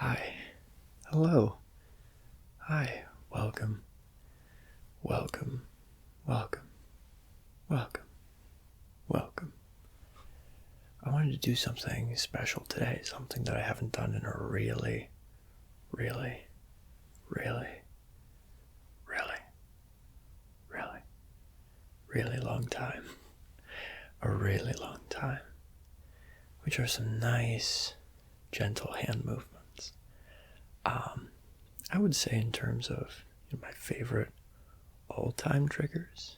Hi. Hello. Hi. Welcome. Welcome. Welcome. Welcome. Welcome. I wanted to do something special today, something that I haven't done in a really long time. A really long time. Which are some nice, gentle hand movements. I would say in terms of my favorite all-time triggers,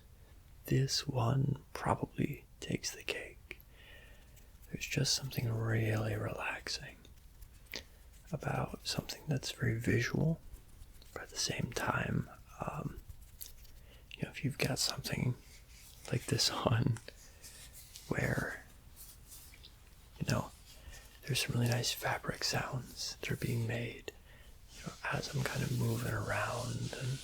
this one probably takes the cake. There's just something really relaxing about something that's very visual, but at the same time, if you've got something like this on where, there's some really nice fabric sounds that are being made, as I'm kind of moving around and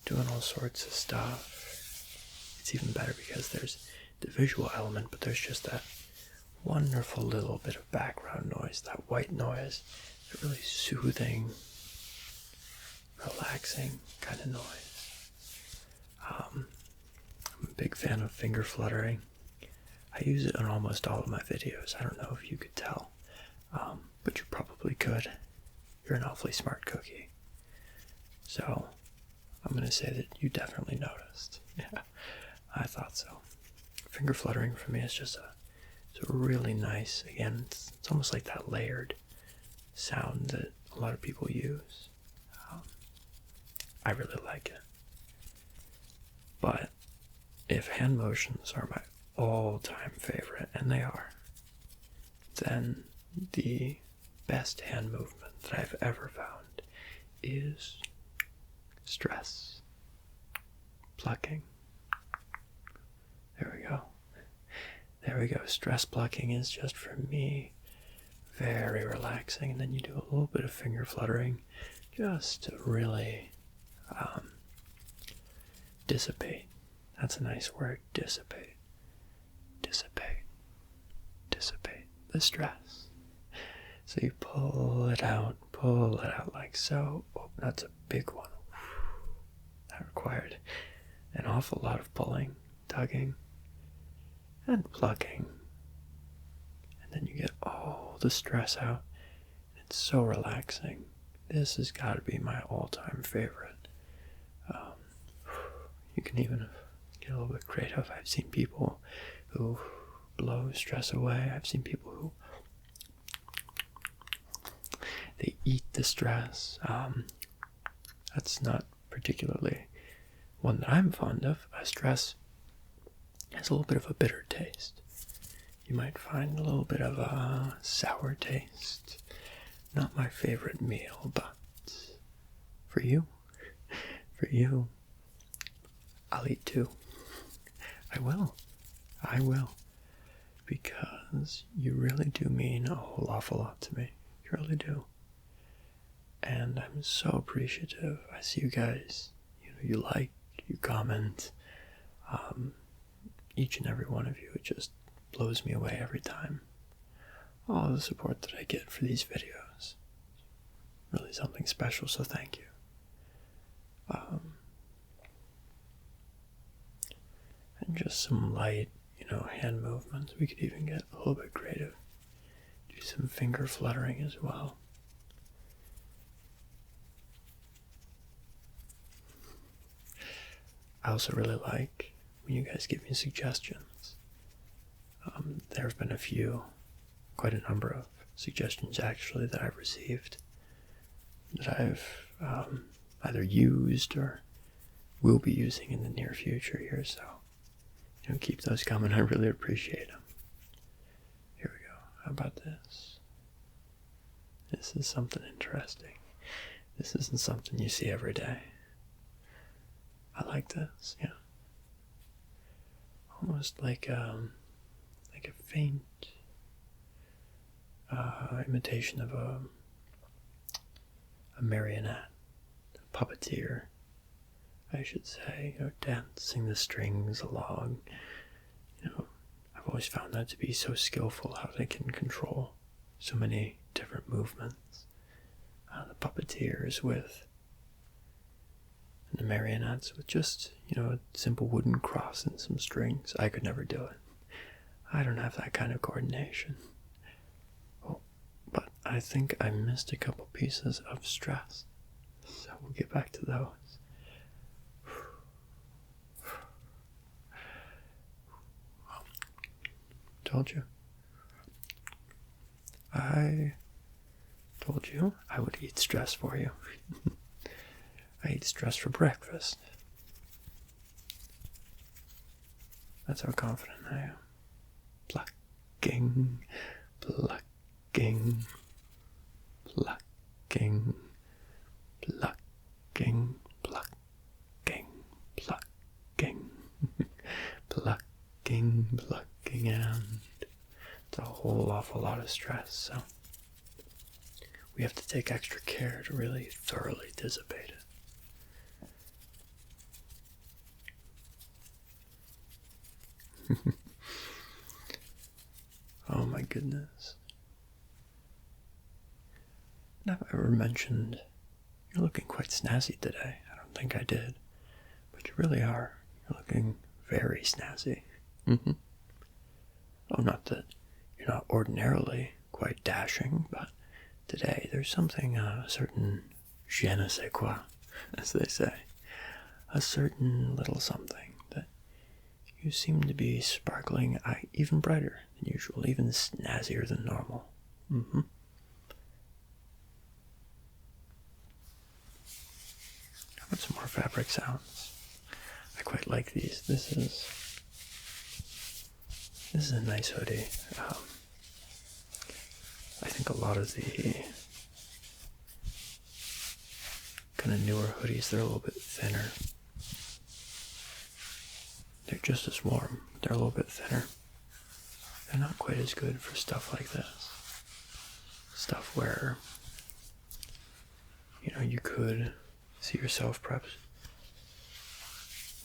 doing all sorts of stuff. It's even better because there's the visual element, but there's just that wonderful little bit of background noise, that white noise, that really soothing, relaxing kind of noise. I'm a big fan of finger fluttering. I use it in almost all of my videos. I don't know if you could tell, but you probably could. You're an awfully smart cookie. So, I'm going to say that you definitely noticed. Yeah, I thought so. Finger fluttering for me is just it's a really nice, again, it's almost like that layered sound that a lot of people use. I really like it. But if hand motions are my all-time favorite, and they are, then the best hand movement that I've ever found is stress plucking. There we go. There we go. Stress plucking is just, for me, very relaxing. And then you do a little bit of finger fluttering just to really dissipate. That's a nice word, dissipate. Dissipate the stress. So you pull it out like so. Oh, that's a big one. That required an awful lot of pulling, tugging, and plucking. And then you get all the stress out. It's so relaxing. This has got to be my all-time favorite. You can even get a little bit creative. I've seen people who blow stress away. I've seen people who they eat the stress. That's not particularly one that I'm fond of. Stress has a little bit of a bitter taste. You might find a little bit of a sour taste. Not my favorite meal, but for you, I'll eat two. I will. Because you really do mean a whole awful lot to me. You really do. And I'm so appreciative. I see you guys, you like, you comment. Each and every one of you, it just blows me away every time. All the support that I get for these videos. Really something special, so thank you. And just some light, hand movements. We could even get a little bit creative. Do some finger fluttering as well. I also really like when you guys give me suggestions. There have been quite a number of suggestions actually that I've received that I've either used or will be using in the near future here, so keep those coming. I really appreciate them. Here we go. How about this? This is something interesting. This isn't something you see every day. I like this, yeah. Almost like a faint imitation of a marionette, a puppeteer, I should say, dancing the strings along. I've always found that to be so skillful, how they can control so many different movements. the puppeteers with, and the marionettes with just, a simple wooden cross and some strings. I could never do it. I don't have that kind of coordination. Oh, but I think I missed a couple pieces of stress, so we'll get back to those. Told you. I told you I would eat stress for you. I eat stress for breakfast. That's how confident I am. Plucking, plucking, plucking, plucking, plucking, plucking, plucking, plucking, and it's a whole awful lot of stress, so we have to take extra care to really thoroughly dissipate it. Oh my goodness. Have I ever mentioned you're looking quite snazzy today? I don't think I did, but you really are. You're looking very snazzy. Oh, not that you're not ordinarily quite dashing, but today there's something, a certain je ne sais quoi, as they say. A certain little something that you seem to be sparkling even brighter than usual, even snazzier than normal. How about some more fabric sounds? I quite like these. This is a nice hoodie. I think a lot of the kind of newer hoodies, they're a little bit thinner. They're just as warm, but they're a little bit thinner. They're not quite as good for stuff like this. Stuff where, you could see yourself perhaps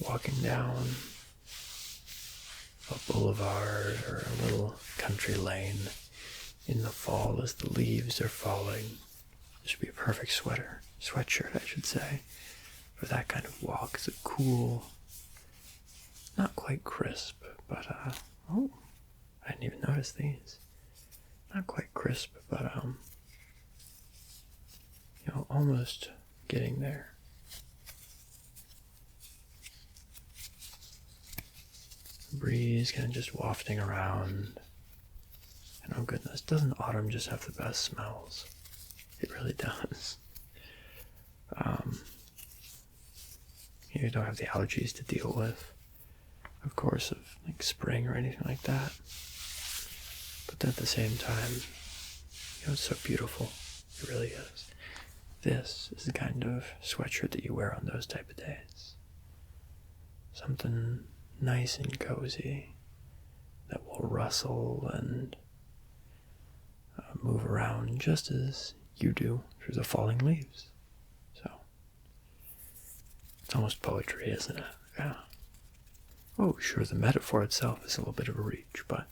walking down a boulevard or a little country lane in the fall as the leaves are falling. This would be a perfect sweatshirt, I should say, for that kind of walk. It's a cool, not quite crisp, but, oh, I didn't even notice these. Not quite crisp, but, almost getting there. Breeze kind of just wafting around. And oh goodness, doesn't autumn just have the best smells? It really does. You don't have the allergies to deal with, of course, of like spring or anything like that. But at the same time, it's so beautiful. It really is. This is the kind of sweatshirt that you wear on those type of days. Something nice and cozy that will rustle and move around just as you do through the falling leaves. So, it's almost poetry, isn't it? Yeah. Oh, sure, the metaphor itself is a little bit of a reach, but,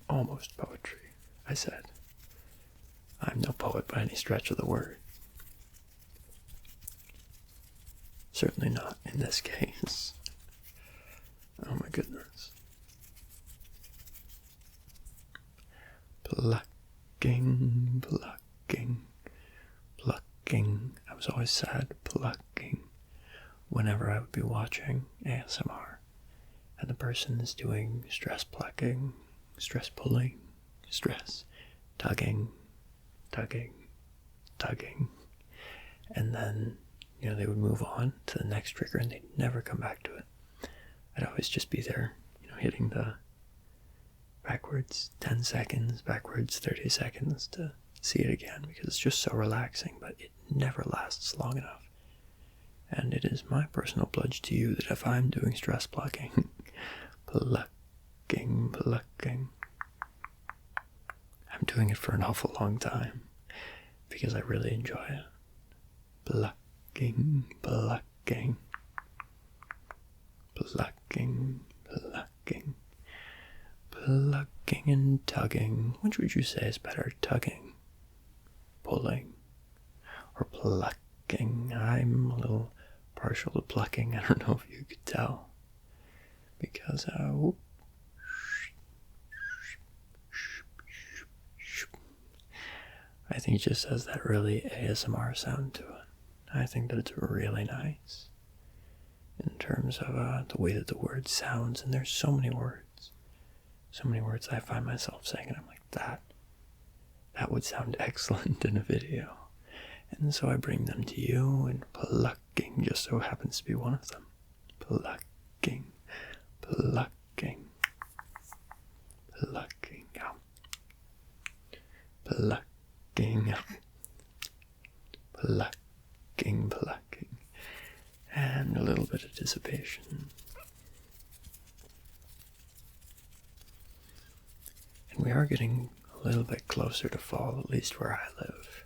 almost poetry, I said. I'm no poet by any stretch of the word. Certainly not in this case. Oh my goodness. Plucking, plucking, plucking. I was always sad plucking whenever I would be watching ASMR and the person is doing stress plucking, stress pulling, stress tugging, tugging, tugging, and then, they would move on to the next trigger and they'd never come back to it. I'd always just be there, hitting the backwards 10 seconds, backwards 30 seconds to see it again because it's just so relaxing, but it never lasts long enough. And it is my personal pledge to you that if I'm doing stress plucking, plucking, plucking, I'm doing it for an awful long time because I really enjoy it. Plucking, plucking, plucking, plucking, plucking and tugging. Which would you say is better? Tugging, pulling, or plucking. I'm a little partial to plucking. I don't know if you could tell. Because, whoop. I think it just has that really ASMR sound to it. I think that it's really nice in terms of the way that the word sounds, and there's so many words I find myself saying, and I'm like, that would sound excellent in a video. And so I bring them to you, and plucking just so happens to be one of them. Plucking, plucking, plucking, plucking, plucking, plucking, and a little bit of dissipation. And we are getting a little bit closer to fall, at least where I live.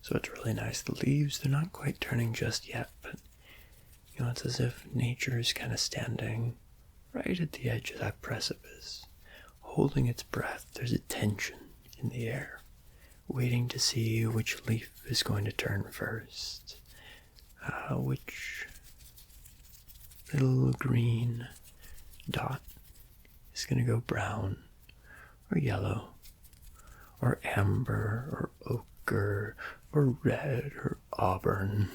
So it's really nice. The leaves, they're not quite turning just yet, but you know, it's as if nature is kind of standing right at the edge of that precipice, holding its breath. There's a tension in the air, waiting to see which leaf is going to turn first, which little green dot is going to go brown, or yellow, or amber, or ochre, or red, or auburn.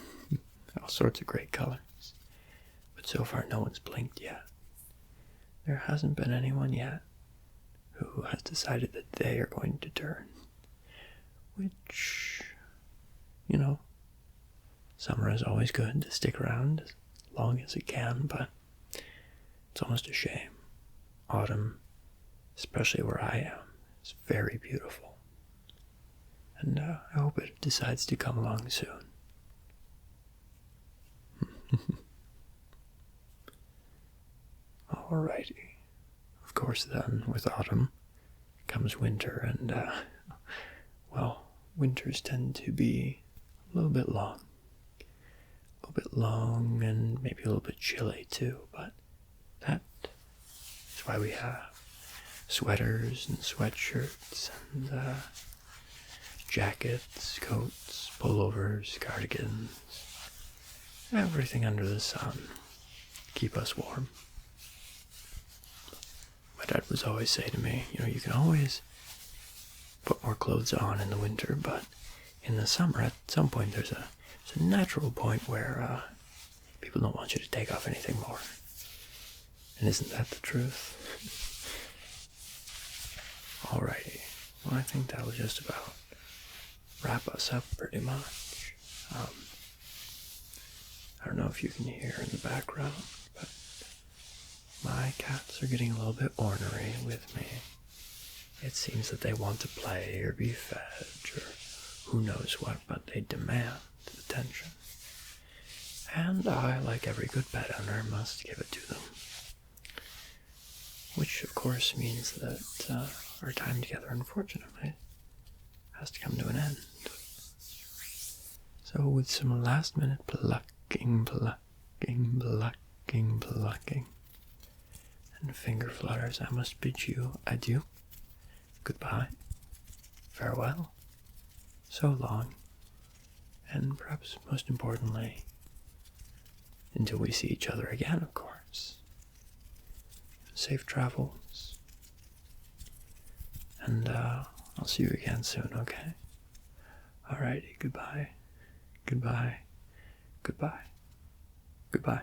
All sorts of great colors. But so far no one's blinked yet. There hasn't been anyone yet who has decided that they are going to turn. Which, you know, summer is always good to stick around as long as it can, but it's almost a shame. Autumn, especially where I am, is very beautiful. And I hope it decides to come along soon. Alrighty. Of course then, with autumn comes winter, and, well, winters tend to be a little bit long. A little bit long and maybe a little bit chilly too, but that is why we have sweaters and sweatshirts and jackets, coats, pullovers, cardigans, everything under the sun to keep us warm. My dad would always say to me, you know, you can always put more clothes on in the winter, but in the summer, at some point, there's a natural point where people don't want you to take off anything more. And isn't that the truth? Alrighty. Well, I think that was just about wrap us up pretty much. I don't know if you can hear in the background, but my cats are getting a little bit ornery with me. It seems that they want to play or be fed or who knows what, but they demand attention. And I, like every good pet owner, must give it to them. Which, of course, means that our time together, unfortunately, has to come to an end. So with some last-minute plucking, plucking, plucking, plucking, and finger flutters, I must bid you adieu, goodbye, farewell, so long, and perhaps most importantly, until we see each other again, of course. Safe travels, and I'll see you again soon, okay? Alrighty, goodbye, goodbye, goodbye, goodbye.